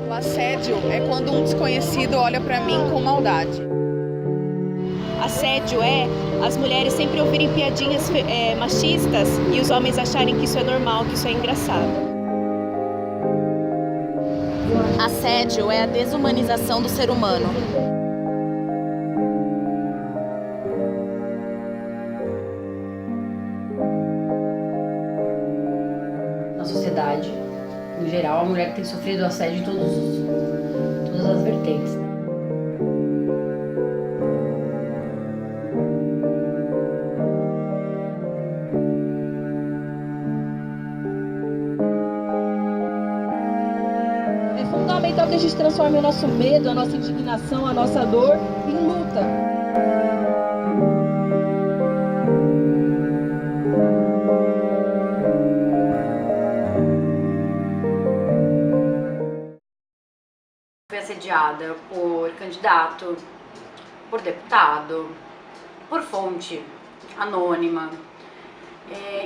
O assédio é quando um desconhecido olha pra mim com maldade. Assédio é as mulheres sempre ouvirem piadinhas machistas e os homens acharem que isso é normal, que isso é engraçado. Assédio é a desumanização do ser humano. Na sociedade, em geral, a mulher tem sofrido assédio em todas as vertentes. É fundamental que a gente transforme o nosso medo, a nossa indignação, a nossa dor em luta. Fui assediada por candidato, por deputado, por fonte anônima.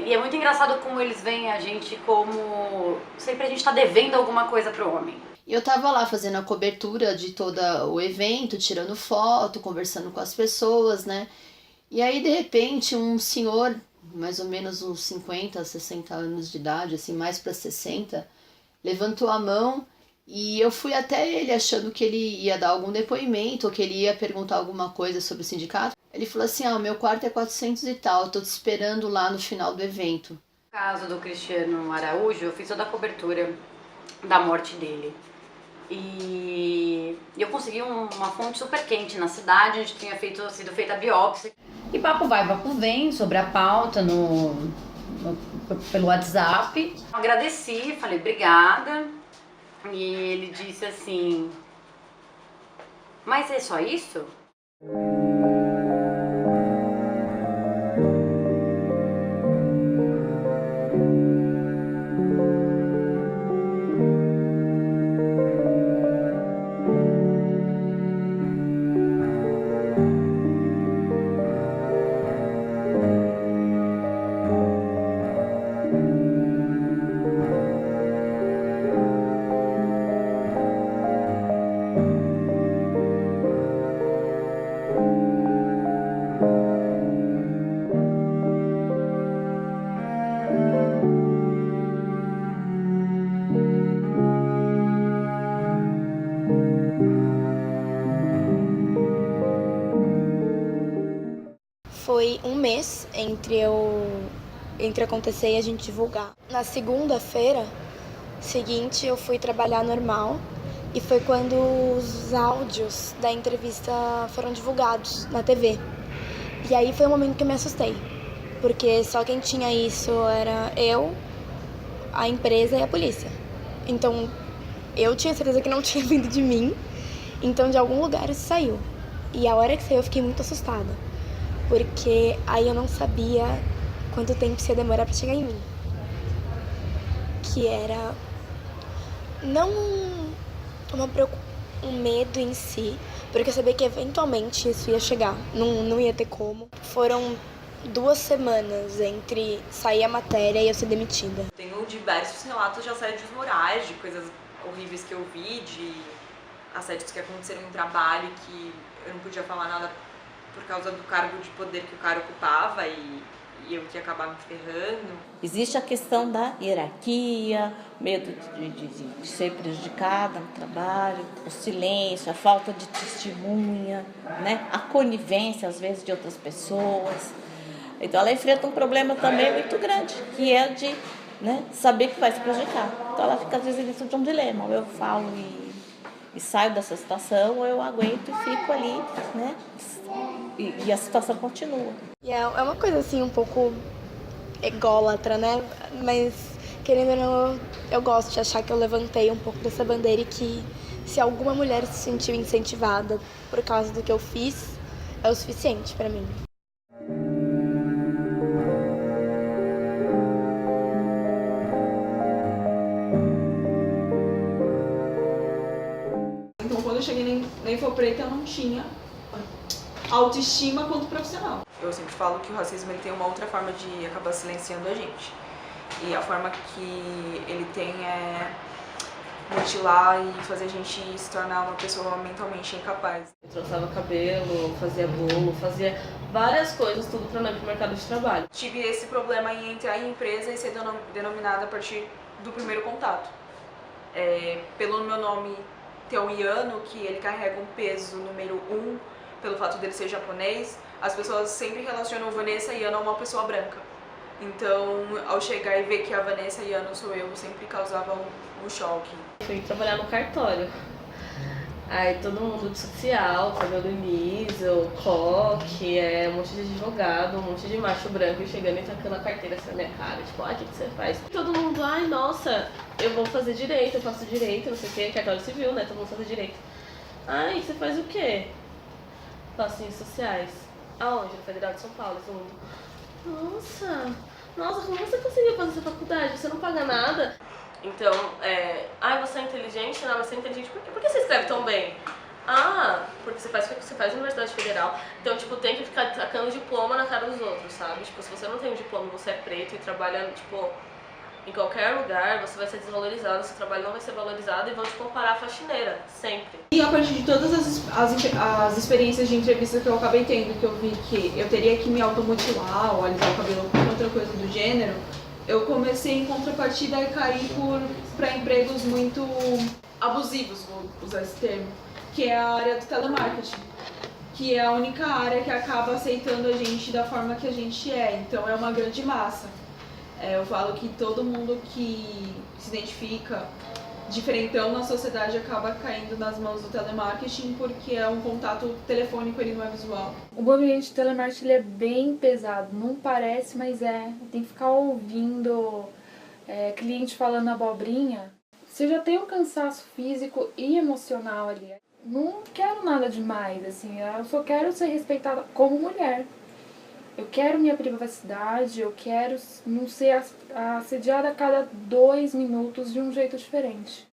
E é muito engraçado como eles veem a gente como sempre a gente tá devendo alguma coisa pro homem. E eu tava lá fazendo a cobertura de todo o evento, tirando foto, conversando com as pessoas, né? E aí, de repente, um senhor, mais ou menos uns 50, 60 anos de idade, assim, mais para 60, levantou a mão e eu fui até ele achando que ele ia dar algum depoimento ou que ele ia perguntar alguma coisa sobre o sindicato. Ele falou assim, o meu quarto é 400 e tal, eu tô te esperando lá no final do evento. No caso do Cristiano Araújo, eu fiz toda a cobertura da morte dele. E eu consegui uma fonte super quente na cidade, onde tinha sido feita a biópsia. E papo vai, papo vem sobre a pauta pelo WhatsApp. Agradeci, falei obrigada. E ele disse assim, mas é só isso? Foi um mês entre acontecer e a gente divulgar. Na segunda-feira seguinte eu fui trabalhar normal e foi quando os áudios da entrevista foram divulgados na TV. E aí foi um momento que eu me assustei, porque só quem tinha isso era eu, a empresa e a polícia. Então eu tinha certeza que não tinha vindo de mim, então de algum lugar isso saiu. E a hora que saiu eu fiquei muito assustada, porque aí eu não sabia quanto tempo isso ia demorar pra chegar em mim. Que era não um medo em si, porque eu sabia que eventualmente isso ia chegar, não ia ter como. Foram 2 semanas entre sair a matéria e eu ser demitida. Tenho diversos relatos de assédios morais, de coisas horríveis que eu vi, de assédios que aconteceram em trabalho que eu não podia falar nada por causa do cargo de poder que o cara ocupava e eu que ia acabar me ferrando. Existe a questão da hierarquia, medo de ser prejudicada no trabalho, o silêncio, a falta de testemunha, né? A conivência, às vezes, de outras pessoas. Então, ela enfrenta um problema também muito grande, que é de, né, saber que vai se prejudicar. Então, ela fica, às vezes, dentro de um dilema. Ou eu falo e saio dessa situação, ou eu aguento e fico ali, né? E a situação continua. E é uma coisa assim um pouco ególatra, né? Mas querendo ou não, eu gosto de achar que eu levantei um pouco dessa bandeira e que se alguma mulher se sentiu incentivada por causa do que eu fiz, é o suficiente pra mim. Então, quando eu cheguei na Infopreta, eu não tinha autoestima quanto profissional. Eu sempre falo que o racismo ele tem uma outra forma de acabar silenciando a gente. E a forma que ele tem é mutilar e fazer a gente se tornar uma pessoa mentalmente incapaz. Eu trançava cabelo, fazia bolo, fazia várias coisas, tudo para não ir pro mercado de trabalho. Tive esse problema em entrar em empresa e ser denominada a partir do primeiro contato. Pelo meu nome ter o Yano, que ele carrega um peso número 1, pelo fato dele ser japonês, as pessoas sempre relacionam Vanessa Yano a uma pessoa branca. Então, ao chegar e ver que a Vanessa Yano sou eu, sempre causava um choque. Fui trabalhar no cartório. Aí todo mundo de social, cabelo liso, coque, um monte de advogado, um monte de macho branco chegando e tacando a carteira assim na minha cara. Tipo, o que você faz? Todo mundo, nossa, eu vou fazer direito, eu faço direito, não sei o que, cartório civil, né? Todo mundo faz direito. Você faz o quê? Faço ciências sociais. Aonde? Na Federal de São Paulo, todo mundo. Nossa, como você conseguiu fazer essa faculdade? Você não paga nada? Então, você é inteligente? Não, mas você é inteligente por que você escreve tão bem? Porque você faz Universidade Federal. Então, tipo, tem que ficar tacando diploma na cara dos outros, sabe? Tipo, se você não tem um diploma, você é preto e trabalha, tipo, em qualquer lugar, você vai ser desvalorizado, seu trabalho não vai ser valorizado e vão te comparar à faxineira, sempre. E a partir de todas as experiências de entrevista que eu acabei tendo, que eu vi que eu teria que me automutilar ou alisar o cabelo ou outra coisa do gênero, eu comecei em contrapartida a cair para empregos muito abusivos, vou usar esse termo, que é a área do telemarketing, que é a única área que acaba aceitando a gente da forma que a gente é, então é uma grande massa. Eu falo que todo mundo que se identifica diferentão na sociedade acaba caindo nas mãos do telemarketing porque é um contato telefônico, ele não é visual. O ambiente de telemarketing ele é bem pesado, não parece, mas tem que ficar ouvindo cliente falando abobrinha. Você já tem um cansaço físico e emocional ali. Não quero nada demais, assim, eu só quero ser respeitada como mulher. Eu quero minha privacidade, eu quero não ser assediada a cada 2 minutos de um jeito diferente.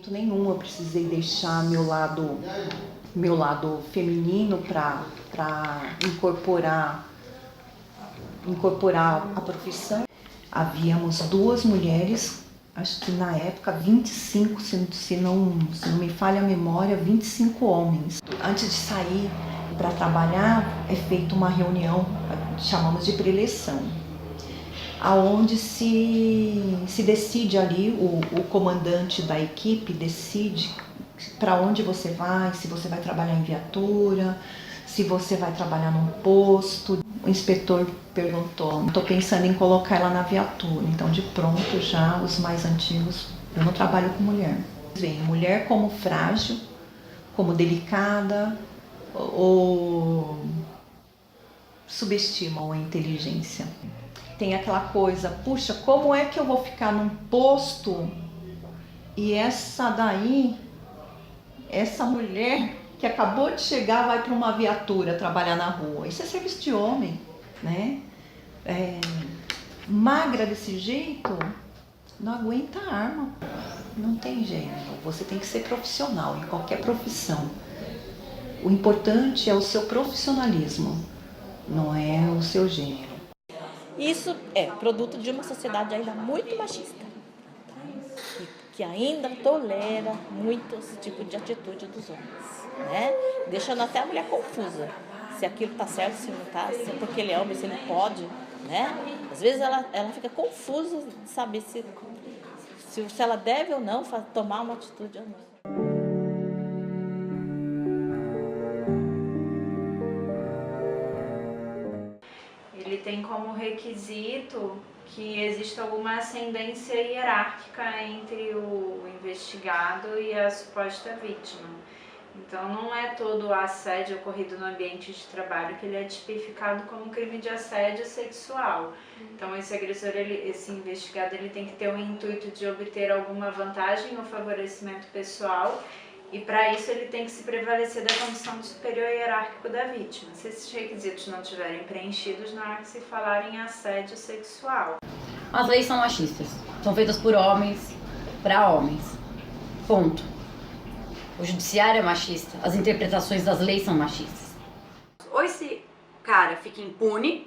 Nenhum eu precisei deixar meu lado feminino para incorporar a profissão. Havíamos 2 mulheres, acho que na época 25, se não me falha a memória, 25 homens. Antes de sair para trabalhar é feita uma reunião, chamamos de preleção, aonde se decide ali, o comandante da equipe decide para onde você vai, se você vai trabalhar em viatura, se você vai trabalhar num posto. O inspetor perguntou, estou pensando em colocar ela na viatura, então de pronto já os mais antigos, eu não trabalho com mulher. Vem mulher como frágil, como delicada, ou subestimam a inteligência. Tem aquela coisa, puxa, como é que eu vou ficar num posto e essa mulher que acabou de chegar vai para uma viatura trabalhar na rua? Isso é serviço de homem, né? Magra desse jeito, não aguenta a arma, não tem jeito. Você tem que ser profissional em qualquer profissão. O importante é o seu profissionalismo, não é o seu gênero. Isso é produto de uma sociedade ainda muito machista, que ainda tolera muito esse tipo de atitude dos homens, né? Deixando até a mulher confusa, se aquilo está certo, se não está, se é porque ele é homem, se ele pode, né? Às vezes ela fica confusa de saber se ela deve ou não tomar uma atitude ou não. Ele tem como requisito que exista alguma ascendência hierárquica. hierárquica entre o investigado e a suposta vítima. Então não é todo o assédio ocorrido no ambiente de trabalho que ele é tipificado como crime de assédio sexual. Então esse agressor, esse investigado, ele tem que ter o intuito de obter alguma vantagem ou favorecimento pessoal, e para isso ele tem que se prevalecer da condição de superior hierárquico da vítima. Se esses requisitos não estiverem preenchidos, não há que se falar em assédio sexual. As leis são machistas, são feitas por homens para homens. Ponto. O judiciário é machista, as interpretações das leis são machistas. Ou esse cara fica impune,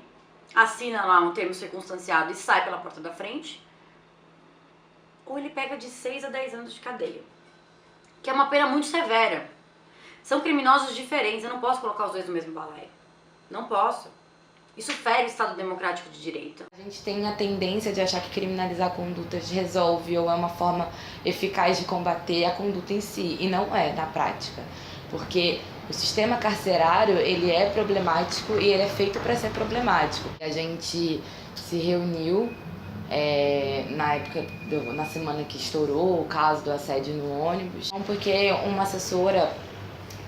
assina lá um termo circunstanciado e sai pela porta da frente, ou ele pega de 6 a 10 anos de cadeia, que é uma pena muito severa. São criminosos diferentes, eu não posso colocar os dois no mesmo balaio. Não posso. Isso fere o Estado Democrático de Direito. A gente tem a tendência de achar que criminalizar condutas resolve ou é uma forma eficaz de combater a conduta em si, e não é na prática. Porque o sistema carcerário, ele é problemático e ele é feito para ser problemático. A gente se reuniu na semana que estourou o caso do assédio no ônibus, porque uma assessora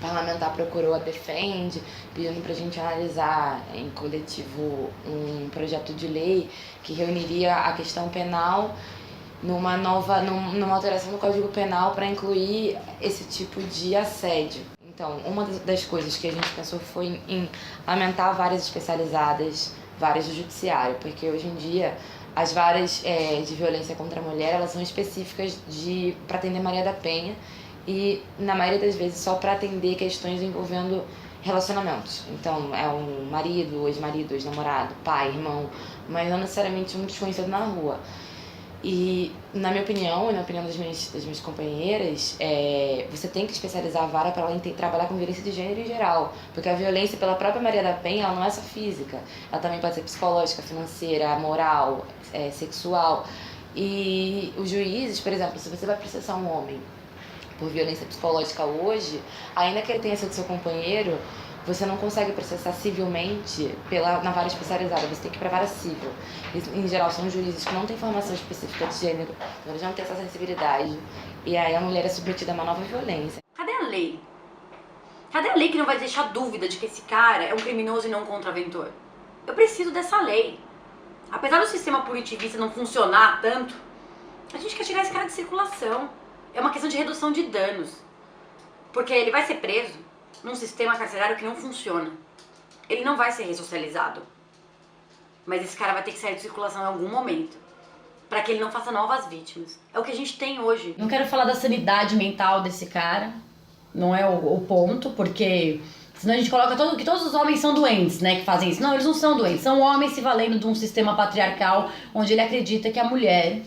parlamentar procurou a Defende, pedindo para a gente analisar em coletivo um projeto de lei que reuniria a questão penal numa alteração do Código Penal para incluir esse tipo de assédio. Então, uma das coisas que a gente pensou foi em aumentar varas especializadas, varas do judiciário, porque hoje em dia as varas de violência contra a mulher, elas são específicas para atender Maria da Penha, e na maioria das vezes só para atender questões envolvendo relacionamentos. Então é um marido, ex-marido, ex-namorado, pai, irmão, mas não necessariamente um desconhecido na rua. E na minha opinião e na opinião das minhas companheiras, você tem que especializar a vara para ela trabalhar com violência de gênero em geral, porque a violência pela própria Maria da Penha, ela não é só física, ela também pode ser psicológica, financeira, moral, sexual. E os juízes, por exemplo, se você vai processar um homem por violência psicológica hoje, ainda que ele tenha sido seu companheiro, você não consegue processar civilmente na vara especializada, você tem que ir para a vara civil. Em geral, são juízes que não têm formação específica de gênero, então eles não têm essa sensibilidade, e aí a mulher é submetida a uma nova violência. Cadê a lei? Cadê a lei que não vai deixar dúvida de que esse cara é um criminoso e não um contraventor? Eu preciso dessa lei. Apesar do sistema punitivista não funcionar tanto, a gente quer tirar esse cara de circulação. É uma questão de redução de danos. Porque ele vai ser preso num sistema carcerário que não funciona. Ele não vai ser ressocializado. Mas esse cara vai ter que sair de circulação em algum momento, para que ele não faça novas vítimas. É o que a gente tem hoje. Não quero falar da sanidade mental desse cara. Não é o ponto, porque senão a gente coloca que todos os homens são doentes, né, que fazem isso. Não, eles não são doentes. São homens se valendo de um sistema patriarcal onde ele acredita que a mulher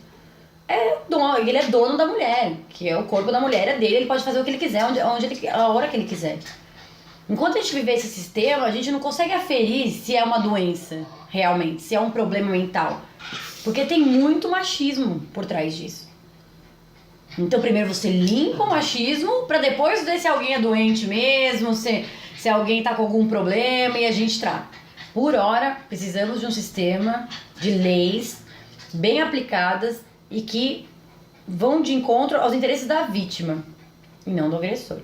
ele é dono da mulher, que é o corpo da mulher, é dele, ele pode fazer o que ele quiser, a hora que ele quiser. Enquanto a gente viver esse sistema, a gente não consegue aferir se é uma doença, realmente, se é um problema mental. Porque tem muito machismo por trás disso. Então primeiro você limpa o machismo, pra depois ver se alguém é doente mesmo, se alguém tá com algum problema e a gente trata. Por hora, precisamos de um sistema de leis bem aplicadas e que vão de encontro aos interesses da vítima e não do agressor.